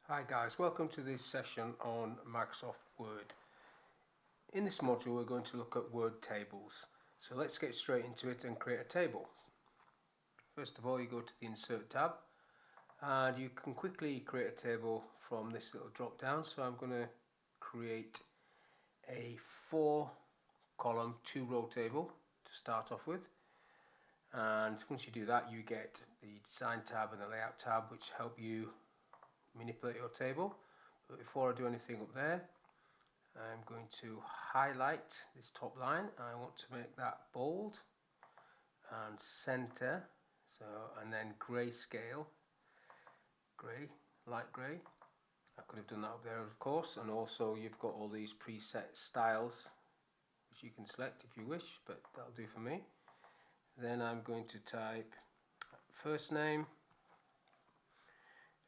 Hi guys, welcome to this session on Microsoft Word. In this module we're going to look at Word tables. So let's get straight into it and create a table. First of all, you go to the Insert tab and you can quickly create a table from this little drop down. So I'm going to create a 4-column 2-row table to start off with. And once you do that, you get the Design tab and the Layout tab, which help you manipulate your table. But before I do anything up there, I'm going to highlight this top line. I want to make that bold and center, and then grayscale, light grey. I could have done that up there, of course, and also you've got all these preset styles which you can select if you wish, but that'll do for me. Then I'm going to type first name,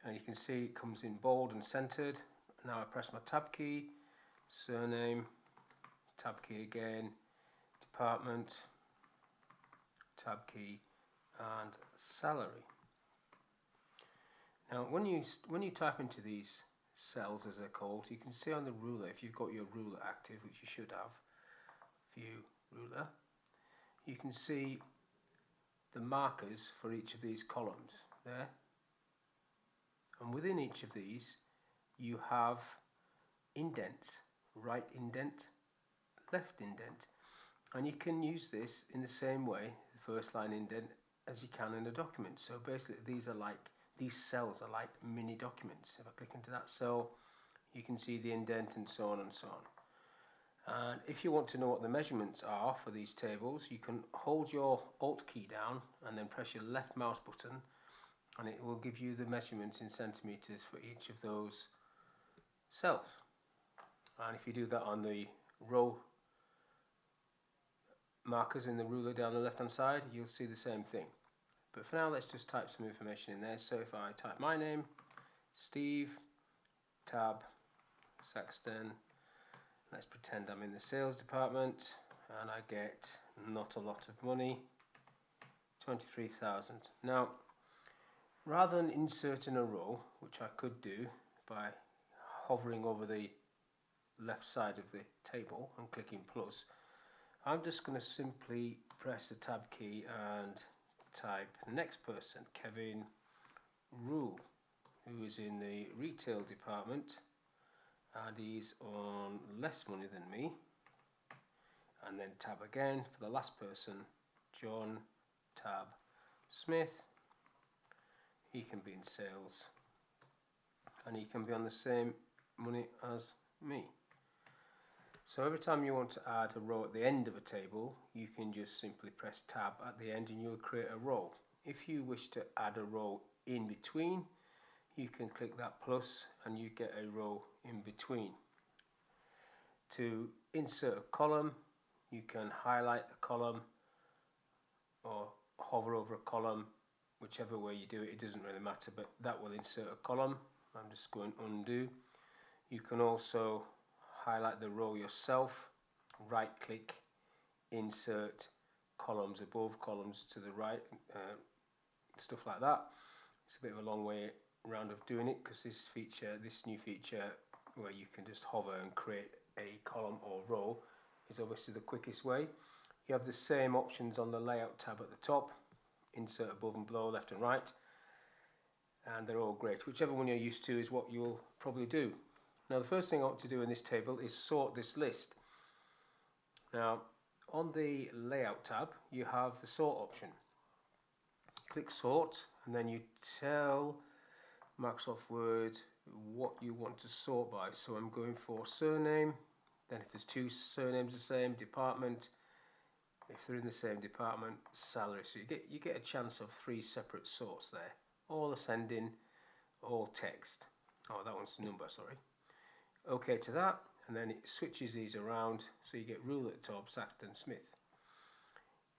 and you can see it comes in bold and centered. Now I press my tab key, surname, tab key again, department, tab key, and salary. Now when you type into these cells, as they're called, you can see on the ruler, if you've got your ruler active, which you should have, view ruler, you can see the markers for each of these columns there, and within each of these you have indents, right indent, left indent, and you can use this in the same way, the first line indent, as you can in a document. So basically these cells are like mini documents. If I click into that cell, you can see the indent and so on and so on. And if you want to know what the measurements are for these tables, you can hold your Alt key down and then press your left mouse button, and it will give you the measurements in centimeters for each of those cells. And if you do that on the row markers in the ruler down the left hand side, you'll see the same thing. But for now, let's just type some information in there. So if I type my name, Steve, tab, Saxton, let's pretend I'm in the sales department, and I get not a lot of money, 23,000. Now, rather than inserting a row, which I could do by hovering over the left side of the table and clicking plus, I'm just going to simply press the tab key and type the next person, Kevin Rule, who is in the retail department, and he's on less money than me, and then tab again for the last person, John tab Smith. He can be in sales and he can be on the same money as me. So every time you want to add a row at the end of a table, you can just simply press tab at the end and you'll create a row. If you wish to add a row in between, you can click that plus and you get a row in between. To insert a column, you can highlight a column or hover over a column, whichever way you do it, it doesn't really matter, but that will insert a column. I'm just going undo. You can also highlight the row yourself, right click, insert columns above, columns to the right, stuff like that. It's a bit of a long way round of doing it, because this new feature where you can just hover and create a column or row is obviously the quickest way. You have the same options on the Layout tab at the top, insert above and below, left and right, and they're all great. Whichever one you're used to is what you'll probably do. Now the first thing I want to do in this table is sort this list. Now on the Layout tab you have the sort option. Click sort and then you tell Microsoft Word what you want to sort by. So I'm going for surname, then if there's two surnames the same, department, if they're in the same department, salary. So you get a chance of 3 separate sorts there, all ascending, all text. Oh, that one's number, sorry. OK to that, and then it switches these around, so you get rule at the top, Saxton Smith.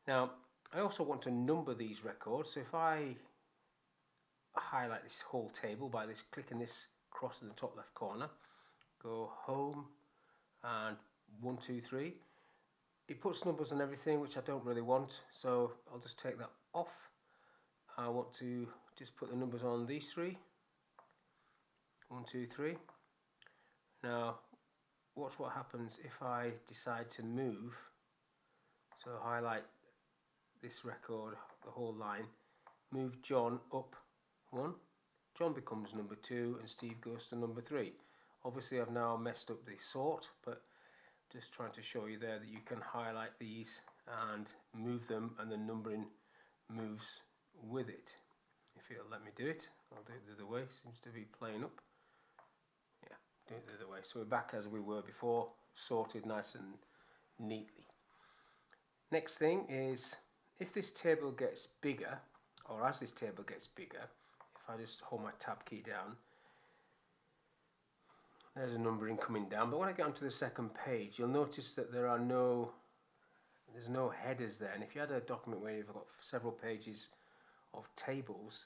Now I also want to number these records, so if I highlight this whole table by clicking this cross in the top left corner, go home and 1, 2, 3, it puts numbers on everything, which I don't really want, so I'll just take that off. I want to just put the numbers on these 3, 1, 1, 2, 3. Now watch what happens if I decide to move. So highlight this record, the whole line, move John up 1. John becomes number 2 and Steve goes to number 3. Obviously I've now messed up the sort, but just trying to show you there that you can highlight these and move them, and the numbering moves with it. If it'll let me do it, I'll do it the other way. Seems to be playing up. Yeah, do it the other way. So we're back as we were before, sorted nice and neatly. Next thing is, if this table gets bigger, or as this table gets bigger, if I just hold my tab key down, there's a numbering coming down. But when I get onto the second page, you'll notice that there's no headers there. And if you had a document where you've got several pages of tables,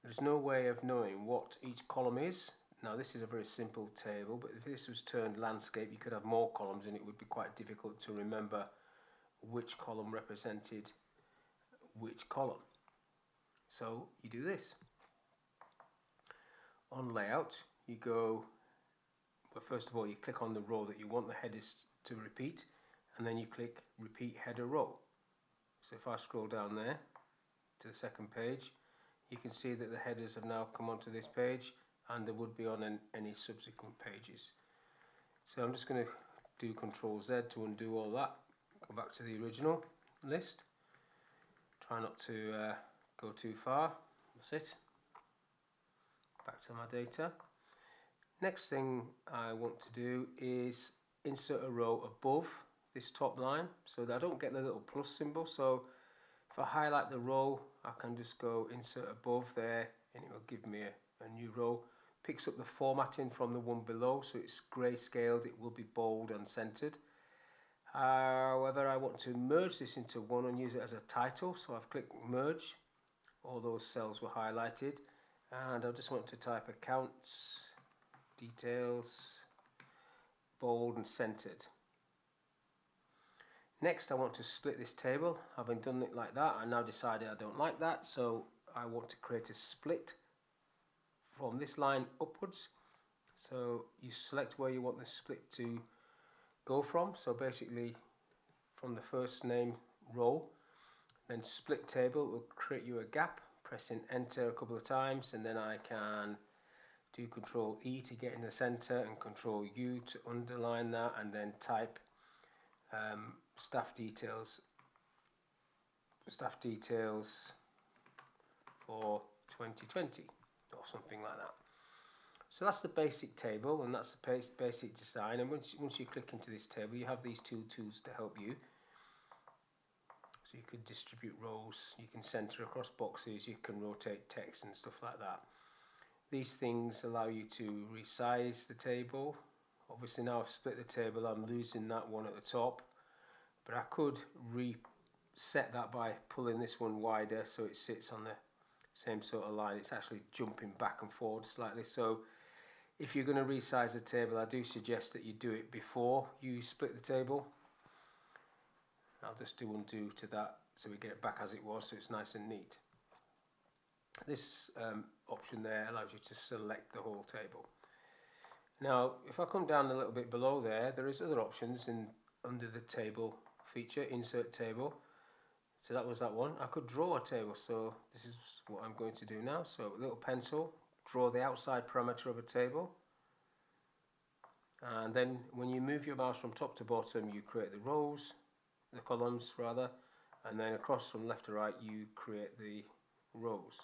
there's no way of knowing what each column is. Now this is a very simple table, but if this was turned landscape, you could have more columns and it would be quite difficult to remember which column represented which column. So you do this. On layout, you go, well, first of all you click on the row that you want the headers to repeat, and then you click repeat header row. So if I scroll down there to the second page, you can see that the headers have now come onto this page, and they would be on any subsequent pages. So I'm just going to do Control Z to undo all that, go back to the original list, try not to go too far, that's it, back to my data. Next thing I want to do is insert a row above this top line so that I don't get the little plus symbol. So if I highlight the row, I can just go insert above there and it will give me a new row. Picks up the formatting from the one below, so it's grayscaled, it will be bold and centered. However, I want to merge this into one and use it as a title, so I've clicked merge. All those cells were highlighted, and I just want to type accounts, details, bold and centered. Next, I want to split this table. Having done it like that, I now decided I don't like that, so I want to create a split from this line upwards. So you select where you want the split to go from. So basically from the first name row, then split table will create you a gap, pressing enter a couple of times, and then I can do Control E to get in the center and Control U to underline that, and then type staff details for 2020 or something like that. So that's the basic table, and that's the basic design. And once you click into this table, you have these two tools to help you. So you could distribute rows, you can center across boxes, you can rotate text and stuff like that. These things allow you to resize the table. Obviously now I've split the table, I'm losing that one at the top, but I could reset that by pulling this one wider so it sits on the same sort of line. It's actually jumping back and forward slightly. So if you're going to resize the table, I do suggest that you do it before you split the table. I'll just do undo to that so we get it back as it was, so it's nice and neat. This option there allows you to select the whole table. Now if I come down a little bit below there is other options under the table feature, insert table. So that was that one. I could draw a table, so this is what I'm going to do now. So a little pencil, draw the outside parameter of a table, and then when you move your mouse from top to bottom, you create the rows, the columns rather, and then across from left to right you create the rows.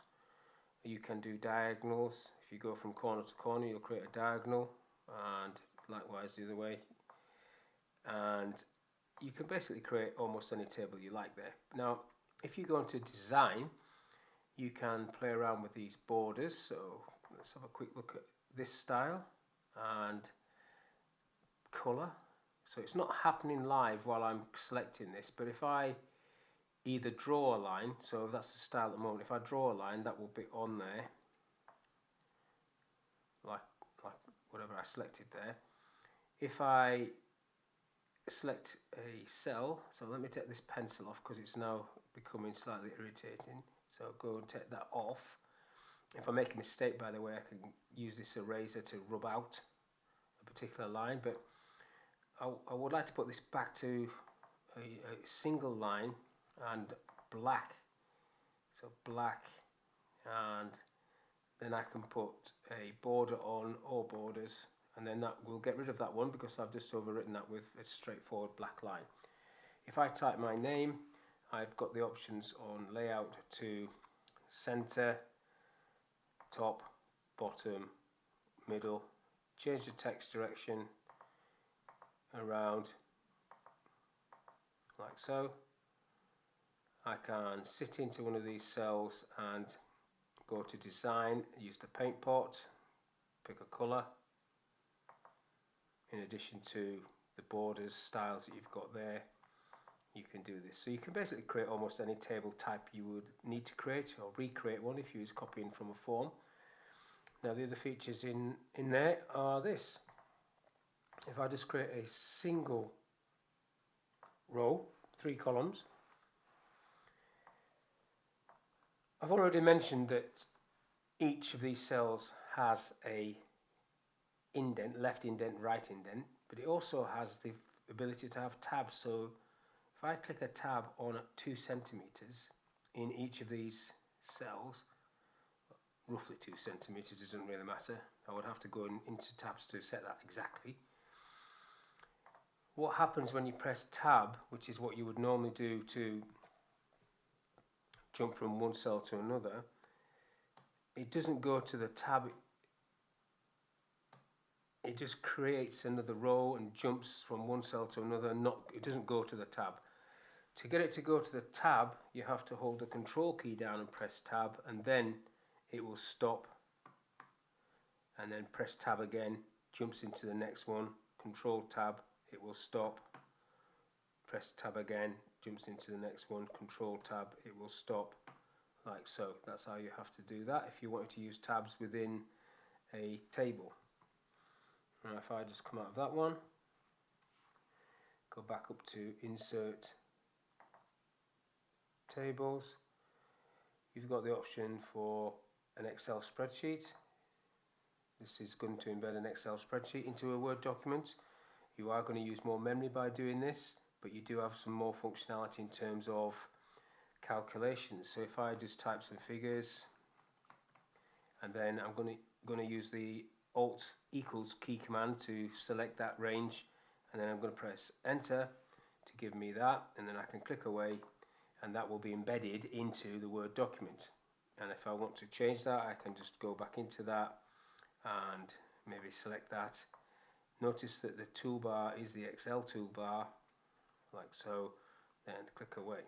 You can do diagonals. If you go from corner to corner, you'll create a diagonal, and likewise the other way. And you can basically create almost any table you like there. Now if you go into design, you can play around with these borders. So let's have a quick look at this style and color. So it's not happening live while I'm selecting this, but if I either draw a line, so that's the style at the moment, if I draw a line, that will be on there, like whatever I selected there. If I select a cell, so let me take this pencil off because it's now becoming slightly irritating, so go and take that off. If I make a mistake, by the way, I can use this eraser to rub out a particular line, but I would like to put this back to a single line and black. So black, and then I can put a border on or borders, and then that will get rid of that one because I've just overwritten that with a straightforward black line. If I type my name, I've got the options on layout to center, top, bottom, middle, change the text direction around like so. I can sit into one of these cells and go to design, use the paint pot, pick a color in addition to the borders styles that you've got there. You can do this, so you can basically create almost any table type you would need to create, or recreate one if you use copying from a form. Now the other features in there are this. If I just create a single row, 3 columns, I've already mentioned that each of these cells has a indent, left indent, right indent, but it also has the ability to have tabs. So if I click a tab on at 2 centimeters in each of these cells, roughly 2 centimeters, doesn't really matter. I would have to go into tabs to set that exactly. What happens when you press tab, which is what you would normally do to jump from one cell to another, it doesn't go to the tab, it just creates another row and jumps from one cell to another. It doesn't go to the tab. To get it to go to the tab, you have to hold the control key down and press tab, and then it will stop, and then press tab again, jumps into the next one, control tab, it will stop, press tab again, jumps into the next one, control tab, it will stop, like so. That's how you have to do that if you wanted to use tabs within a table. And if I just come out of that one, go back up to insert tables, you've got the option for an Excel spreadsheet. This is going to embed an Excel spreadsheet into a Word document. You are going to use more memory by doing this, but you do have some more functionality in terms of calculations. So if I just type some figures, and then I'm going to use the Alt equals key command to select that range, and then I'm going to press enter to give me that, and then I can click away, and that will be embedded into the Word document. And if I want to change that, I can just go back into that and maybe select that. Notice that the toolbar is the Excel toolbar, like so, then click away.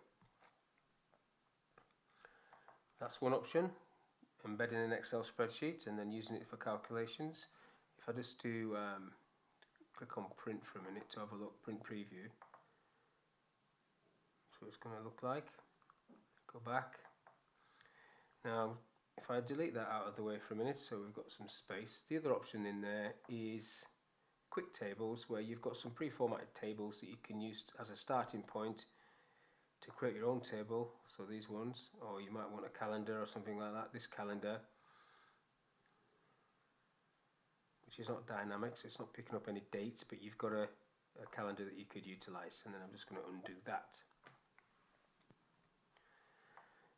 That's one option, embedding an Excel spreadsheet and then using it for calculations. If I just do click on print for a minute to have a look, print preview, so it's going to look like. Go back. Now if I delete that out of the way for a minute, so we've got some space, the other option in there is quick tables, where you've got some pre-formatted tables that you can use as a starting point to create your own table. So these ones, or you might want a calendar or something like that. This calendar, which is not dynamic, so it's not picking up any dates, but you've got a calendar that you could utilize, and then I'm just going to undo that.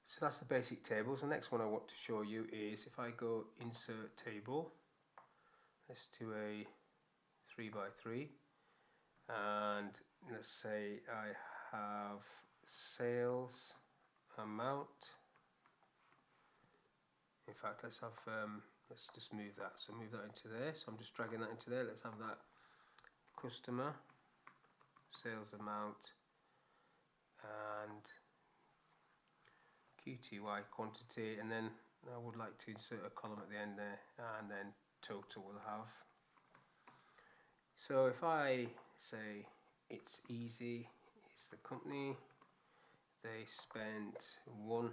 So that's the basic tables. The next one I want to show you is if I go insert table, let's do a 3x3, and let's say I have sales amount. In fact, let's just move that. So move that into there. So I'm just dragging that into there. Let's have that customer sales amount and QTY quantity, and then I would like to insert a column at the end there, and then total will have. So if I say it's easy, it's the company, they spent £100,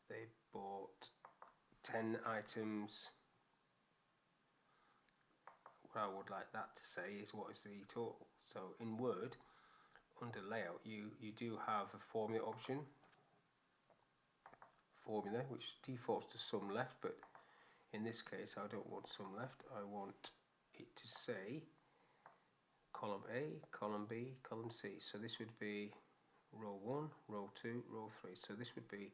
they bought 10 items, what I would like that to say is what is the total. So in Word, under layout, you do have a formula option formula which defaults to sum left, but in this case I don't want sum left. I want it to say column A, column B, column C. So this would be row 1, row 2, row 3. So this would be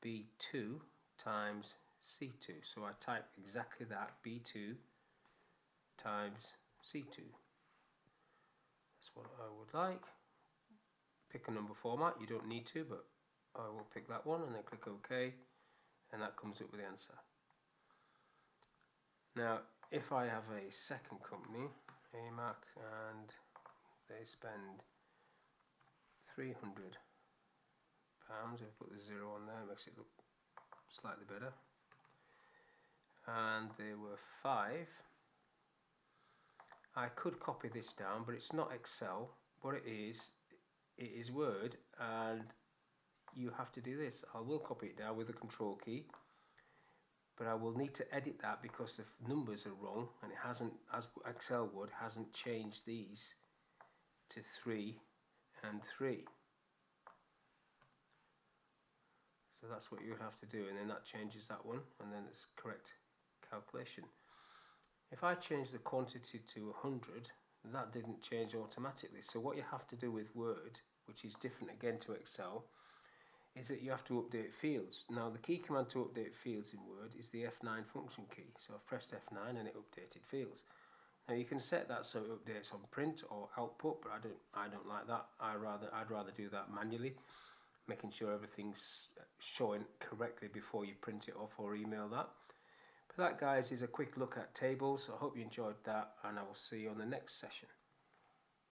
B2 times C2. So I type exactly that, B2 times C2. That's what I would like. Pick a number format, you don't need to, but I will pick that one and then click OK, and that comes up with the answer. Now if I have a second company, AMAC, and they spend £300, I've put the 0 on there, makes it look slightly better, and they were 5, I could copy this down, but it's not Excel. What it is Word, and you have to do this. I will copy it down with the control key, but I will need to edit that because the numbers are wrong, and it hasn't, as Excel would, hasn't changed these to 3 and 3. So that's what you would have to do, and then that changes that one, and then it's correct calculation. If I change the quantity to 100, that didn't change automatically. So what you have to do with Word, which is different again to Excel, is that you have to update fields. Now the key command to update fields in Word is the F9 function key. So I've pressed F9 and it updated fields. Now you can set that so it updates on print or output, but I don't like that. I'd rather do that manually, making sure everything's showing correctly before you print it off or email that. But that, guys, is a quick look at tables. I hope you enjoyed that, and I will see you on the next session.